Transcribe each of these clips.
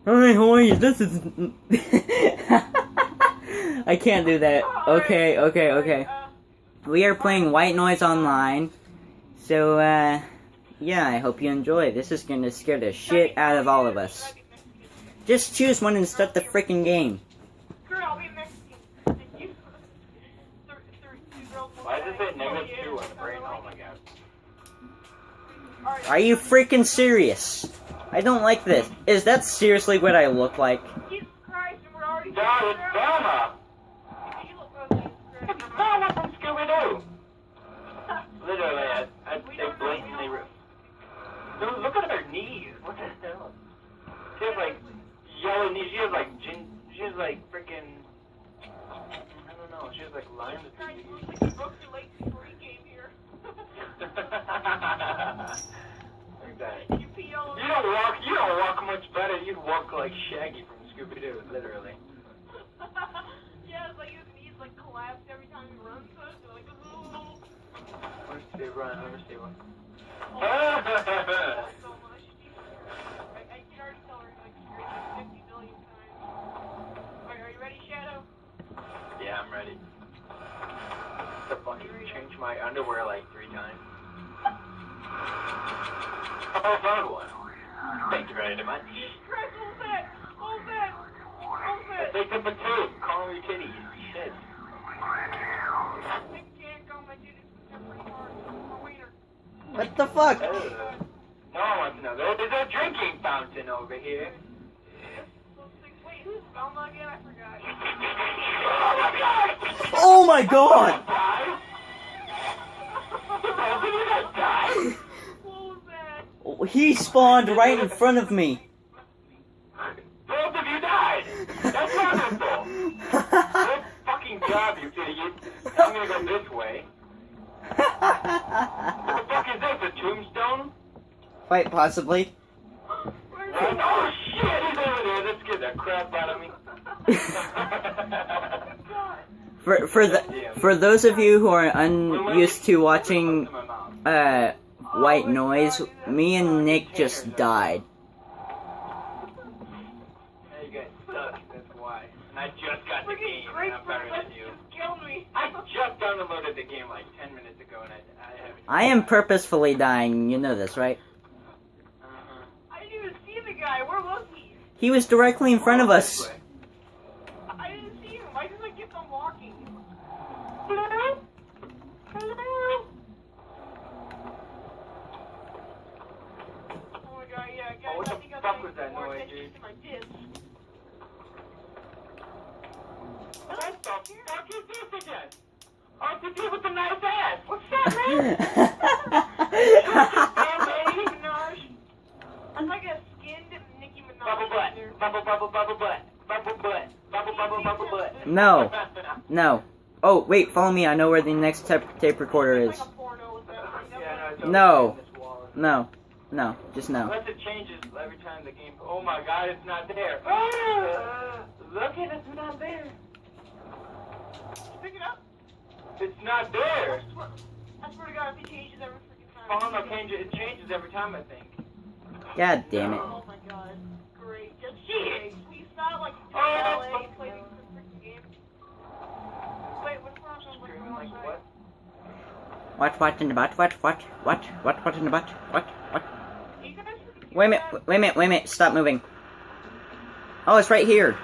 Hi, how are you? This is... I can't do that. Okay. We are playing White Noise Online. So, yeah, I hope you enjoy. This is gonna scare the shit out of all of us. Just choose one and start the freaking game. Why does it say -2 on the brain? Oh my god. Are you freaking serious? I don't like this. Is that seriously what I look like? Jesus Christ, we're already God, it's Velma! It's Velma from Scooby-Doo! Literally, they blatantly Dude, look at her knees! What the hell? She has like yellow knees, she has like freaking... I don't know, she has like Lyme disease. You broke your legs before you came here. Exactly. You don't walk much better. You walk like Shaggy from Scooby-Doo, literally. Yeah, it's like his knees like collapse every time he runs. So like a little. Let me see run. Let me see one. So much. I can already tell her like screaming 50 million times. Alright, are you ready, Shadow? Yeah, I'm ready. I fucking changed my underwear like 3 times. Oh, I found one. Thank you very much. Chris, hold that! Hold that! Hold that! Take up a 2. Call me kitty. Shit. What the fuck? No one wants to know. There's a drinking fountain over here. Wait, who's Velma again? I forgot. Oh my god! Did you guys die? He spawned right in front of me. Both of you died! That's wonderful! Good fucking job, you idiot. I'm gonna go this way. What the fuck is this, a tombstone? Quite possibly. Oh shit, he's over there. That scared the crap out of me. For those of you who are unused to watching White Noise, me and Nick just died. Now you guys suck, that's why. And I just got the game, and I'm better than you. I just downloaded the game like 10 minutes ago, and I haven't... I am purposefully dying, you know this, right? I didn't even see the guy, where was he? He was directly in front of us. I didn't see him, why did I keep on walking? Hello? Hello? Oh my god, yeah, guys, what the fuck was that noise, dude? What the fuck is this again? Oh, it's the dude with the nice ass! What's that, man? I'm like a skinned Nicki Minaj. Bubble butt. Bubble butt. Bubble butt. No. No. Oh, wait, follow me. I know where the next tape recorder is. No. No. No. Just no. Unless it changes every time the game... Oh my god, it's not there. Look at it, it's not there. Pick it up. It's not there. I swear to god, if it changes every freaking time. Oh no, it changes every time, I think. God damn it. Oh my god. Great. Just shit. We stop like LA and play the freaking game. Wait, what's wrong? Like what? What in the butt? What in the butt? What? Wait a minute, stop moving. Oh, it's right here.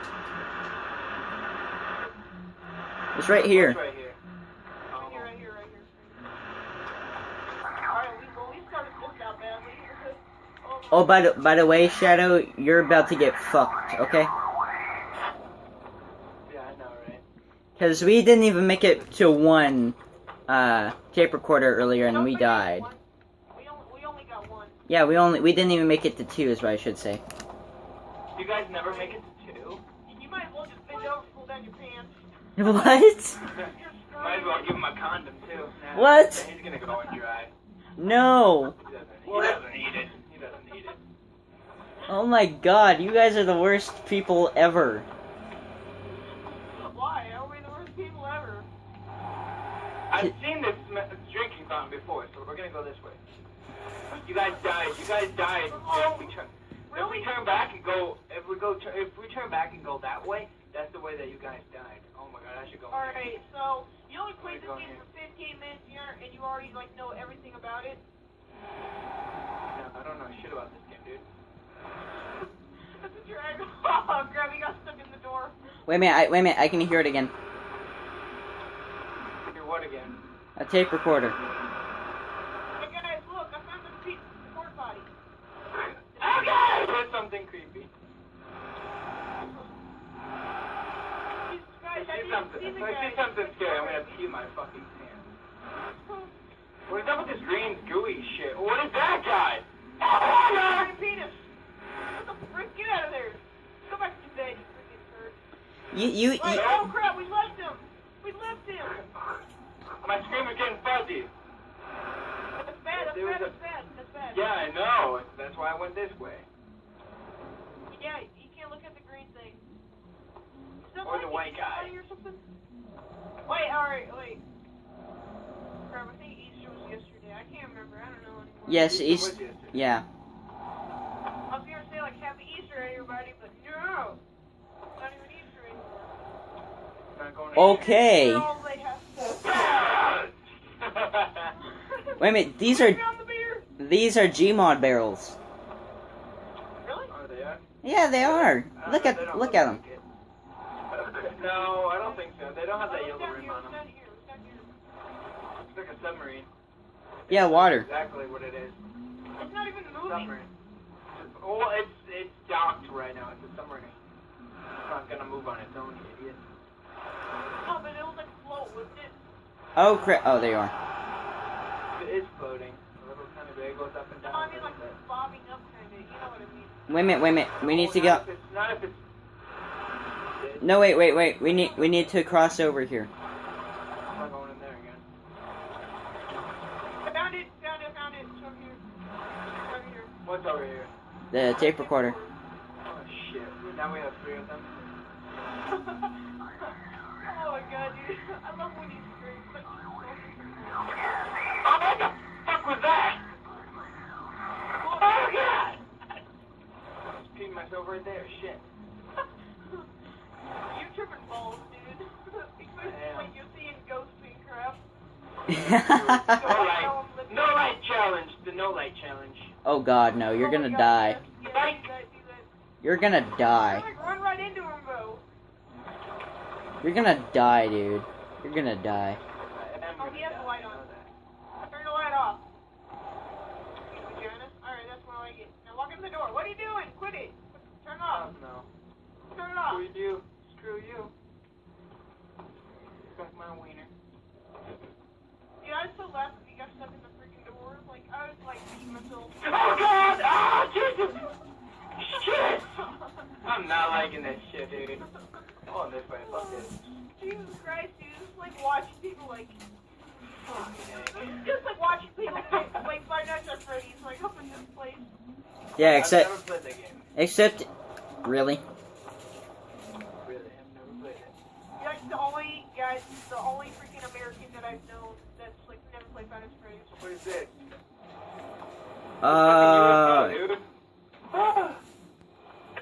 It's right here. It's right here. Right here. Alright, we started this out badly. Oh, by the way, Shadow, you're about to get fucked, okay? Yeah, I know, right? Because we didn't even make it to 1 tape recorder earlier and we died. We only got 1. Yeah, we didn't even make it to 2 is what I should say. You guys never make it to 2? You might as well just bend over and pull down your pants. What? Might as well give him a condom too. Nah, what? He's gonna go and dry. No. He doesn't need it. Oh my god, you guys are the worst people ever. Why? Are we the worst people ever? I've seen this drinking fountain before, so we're gonna go this way. You guys died. If we turn back and go, if we if we turn back and go that way, that's the way that you guys died. Oh my god, I should go. Alright, so you only played this game for 15 minutes here, and you already like know everything about it. No, I don't know shit about this game, dude. That's a drag. Oh, Gravy got stuck in the door. Wait a minute, I can hear it again. Hear what again? A tape recorder. Hey guys, look, I found the port body. Okay! That's something creepy. Guys, If I see something scary, I'm gonna pee my fucking pants. What is up with this green gooey shit? What is that guy? Oh my penis! What the frick? Get out of there! Go back to bed, you freaking turd. You. Oh crap, we left him! We left him! My screen is getting fuzzy. That's bad, that's bad. Yeah, I know. That's why I went this way. Yeah, you can't look at the green thing. Or the white guy. Or something? Wait, alright, wait. Crap, I think Easter was yesterday. I can't remember. I don't know anymore. Yes, Easter. Yeah. I was gonna say like Happy Easter, everybody, but no, not even Easter anymore. Not going Okay. Wait a minute. These are Gmod barrels. Really? Oh, they are? Yeah, they are. Look at them. No, I don't think so. They don't have that yellow rim on them. Stand here. It's like a submarine. Yeah, water. Exactly what it is. It's not even moving. Submarine. Well, it's docked right now. It's a submarine. It's not gonna move on its own, you idiot. No, but it will like float, wouldn't it? Oh crap! Oh, they are. It is floating. A little kind of bit. It goes up and down. No, I mean like bobbing up kind of. You know what I mean? Wait a minute. We need to go. Not if it's. No, wait. We need to cross over here. I'm not going in there again. I found it. It's over here. Over here. What's over here? The tape recorder. Oh shit. Now we have 3 of them. Oh my god, dude. I love when he screams. Like, Oh, what the fuck was that? Oh god! I just peed myself right there. Shit. You tripping balls, dude. Like you're seeing ghosts and crap. No light challenge. The no light challenge. Oh god, no! You're gonna die. Yeah, do that. You're gonna die. Like, run right into him, though. You're gonna die, dude. You're gonna die. Oh, he has the light on. Turn the light off. Alright, that's what I like it. Now walk in the door. What are you doing? Quit it. Turn it off. No. Turn it off. Screw you. Suck my wiener. Dude, I was so laughing when you got stuck in the freaking door. Like, I was like beating myself. Oh god! Ah, Jesus! Shit! I'm not liking this shit, dude. Oh, this way. Fuck this. Jesus Christ, dude. It's like watching people like... It's just like watching people like Five Nights at Freddy's, like up in this place. Yeah, I've never played that game. except, really. Really, I've never played it. You're like the only freaking American that I've known that's like never played Five Nights at Freddy's. What is this? Dude.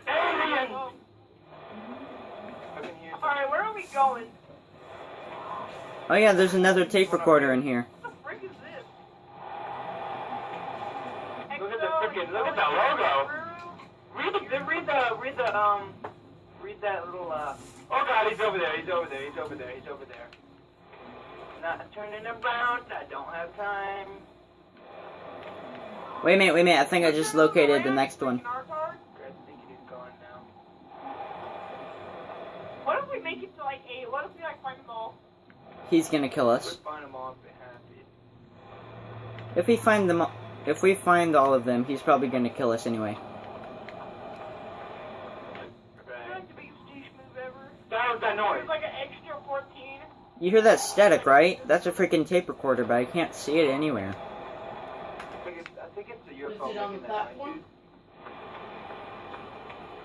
Aliens! Alright, where are we going? Oh yeah, there's another tape recorder in here. What the frick is this? Look at the logo. Read that little, oh god, he's over there. Not turning around, I don't have time. Wait a minute, I think I just located the next one. I think he's gone now. What if we make it to like 8? What if we like find them all? He's gonna kill us. Let's find them all if we have it. If we find all of them, he's probably gonna kill us anyway. Like the biggest douche move ever. That was that noise. It's like an extra 14. You hear that static, right? That's a freaking tape recorder, but I can't see it anywhere. I think it's the UFO making that platform? noise,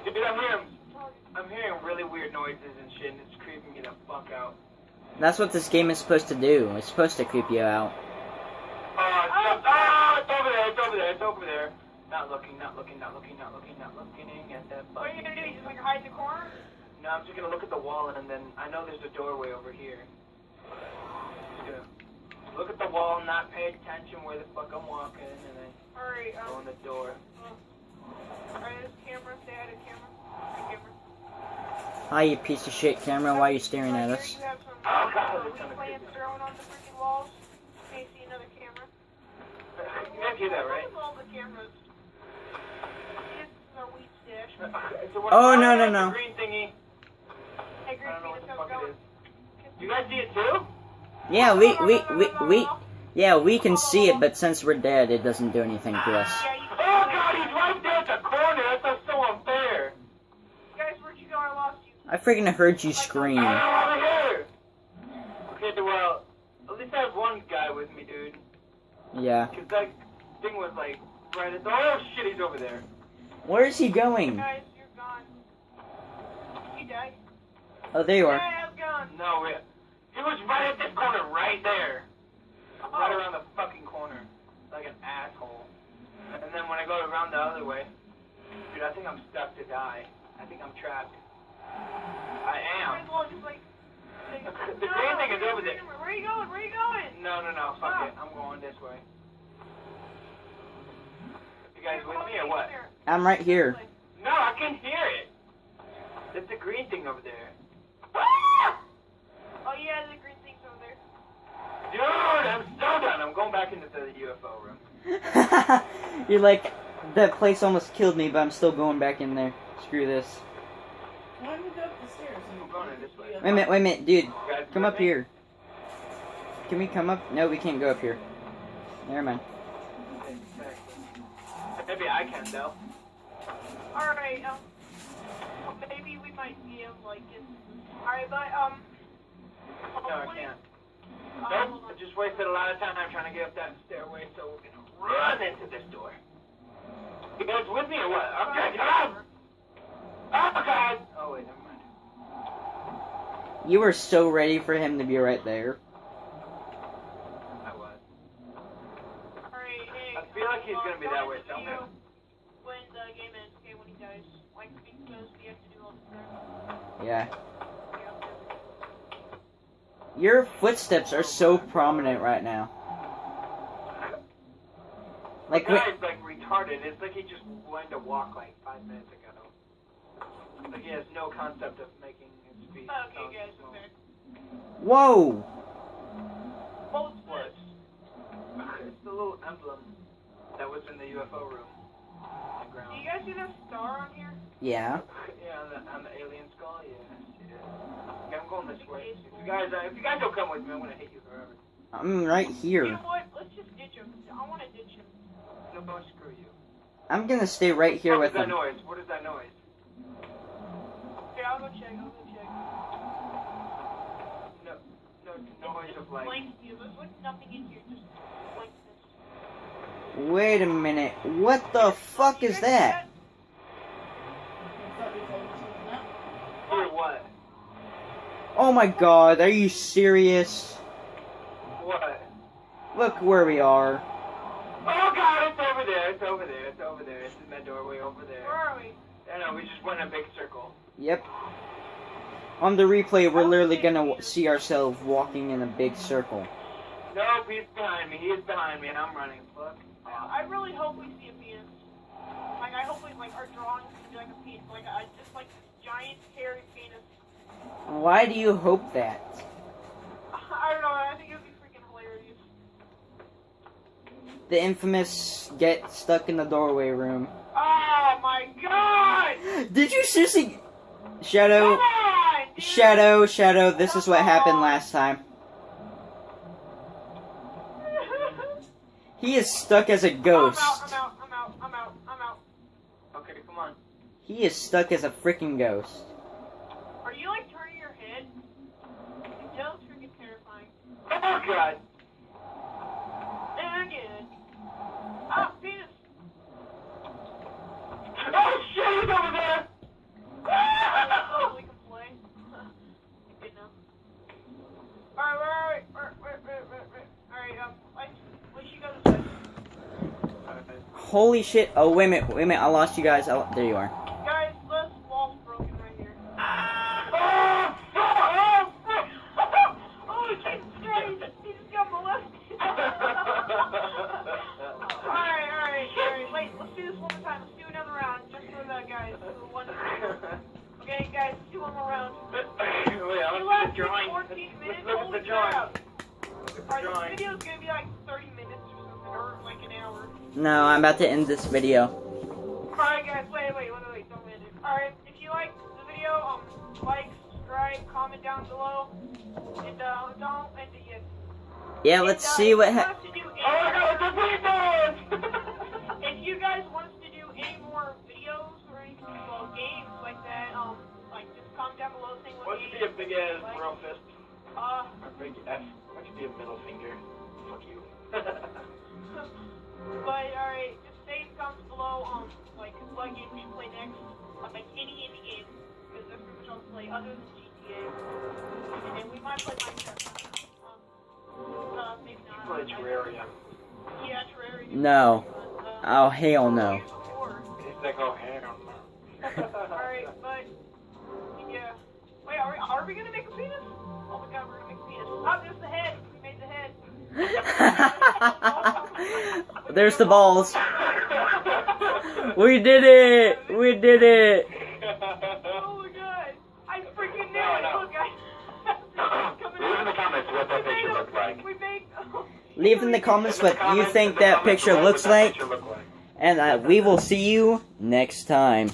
dude. Dude, I'm hearing really weird noises and shit, and it's creeping me the fuck out. That's what this game is supposed to do. It's supposed to creep you out. It's over there. Not looking at that What are you fucking... gonna do? Just hide in the corner? No, I'm just gonna look at the wall and then I know there's a doorway over here. Just gonna look at the wall, not pay attention where the fuck I'm walking, and then Alright, go in the door. Alright, this camera. Say hi to camera. Hi, camera. Hi, you piece of shit camera. Why are you staring at us? Here you have some Oh, God, weed that's kinda plants creepy. thrown on the freaking walls. Can you see another camera? You guys hear that, right? What is all the cameras? This is our weed stash. So what- Oh, no, no, the no. green thingy. Hey, I Green, don't know what see the this fuck how's it going? is. You guys see it too? Yeah, we can see it, but since we're dead, it doesn't do anything to us. Yeah, you Oh God, he's right there at the corner. That's so unfair. guys, where'd you go? I lost you. I freaking heard you scream. I'm over here. Okay, well, at least I have one guy with me, dude. Yeah. Cause that thing was like right at the. Oh shit, he's over there. Where is he going? Guys, you're gone. You died. Oh, there you are. Yeah, I'm gone. No, he was right at this corner, right there, right Oh. around the fucking corner, like an asshole. And then when I go around the other way, dude, I think I'm stuck to die. I think I'm trapped. I am. Might as well just, like, The green thing is over there. Where are you going? Where are you going? No, fuck it. I'm going this way. You guys with me or what? I'm right here. No, I can hear it. It's the green thing over there. Oh yeah, the green thing's over there. Dude, I'm so done. I'm going back into the UFO room. You're like, that place almost killed me, but I'm still going back in there. Screw this. Why don't we go up the stairs? I'm going in this way. Wait a minute, dude. You guys Come with up me? here. Can we come up? No, we can't go up here. Never mind. Maybe I can though. Alright, maybe we might be able to, like, get... Alright, but, No, I can't. Nope. I just wasted a lot of time trying to get up that stairway, so we're gonna run into this door. You guys with me or what? Okay, come on! Oh God! Oh wait, never mind. You were so ready for him to be right there. I was. Alright, hey... I feel like he's gonna be that way, so I'm video gonna... when the game ends, okay, when he dies. Like, because we have to do all this stuff. Yeah. Yeah. Your footsteps are so prominent right now. Like, the guy's like retarded. It's like he just learned to walk like 5 minutes ago. Like he has no concept of making his feet. Okay, sound guys, small. okay. whoa! What's What? this? It's the little emblem that was in the UFO room on the ground. Do you guys see that star on here? Yeah. Yeah, on the alien skull. Yeah, yeah. Okay, I'm going this way. If you guys don't come with me, I'm gonna hit you forever. I'm right You here. know what? Let's just ditch him. I want to ditch him. No, screw you. I'm gonna stay right here What with is that him. noise? What is that noise? Okay, I'll go check. No noise of like. Blank you. There's like nothing in here. Just blankness. Wait a minute. What the fuck is that? Hear what? Oh my god, are you serious? What? Look where we are. Oh God! It's over there. It's over there. It's over there. It's in that doorway over there. Where are we? I know. We just went in a big circle. Yep. On the replay, we're literally gonna see ourselves walking in a big circle. No, he's behind me. He is behind me, and I'm running. Fuck. I really hope we see a penis. Like, I hope we, like, our drawings can be like a penis. Like, just like this giant, hairy penis. Why do you hope that? I don't know. I think it would be freaking hilarious. The infamous get stuck in the doorway room. Oh my god! Did you seriously... Shadow, Come on, dude. Shadow, this is what happened last time. He is stuck as a ghost. I'm out. Okay, come on. He is stuck as a freaking ghost. Are you, like, turning your head? You can tell it's freaking terrifying. Oh God. And again. Ah, penis! Oh shit! He's over there. Oh, we can play. Good now. Alright, we should go this way. Holy shit. Oh, wait a minute, I lost you guys. Oh, there you are. Guys, this wall's broken one. Okay, guys, let's do one more round. Wait, It let's lasted do the drawing. 14 minutes. Let's look at Holy the drawing. crap. Look at the Alright, drawing. this video's gonna be like 30 minutes or something, or like an hour. No, I'm about to end this video. Alright, guys, wait, don't end it. Alright, if you like the video, like, subscribe, comment down below, and don't end it yet. Yeah, let's see what If you guys want us to do any more videos or any games like that, like just comment down below saying what Why games should be a big ass like. royal fist? Uh, Or big F. Why should be a middle finger? Fuck you. but alright, just say in the comments below, like what game we should play next, like any indie game, because that's pretty much all we play other than GTA. And then we might play Minecraft. Maybe not. Play Terraria. Yeah, Terraria. No. Oh, hell no. He's like, oh, hell no. Alright, but yeah. Wait, are we gonna make a penis? Oh my god, we're gonna make a penis. Oh, there's the head. We made the head. There's the balls. We did it! We did it! Oh my god. I freaking knew it. Look, guys. Leave in the comments what that picture looks like. We made. Leave in the comments what you think that picture looks like, and we will see you next time.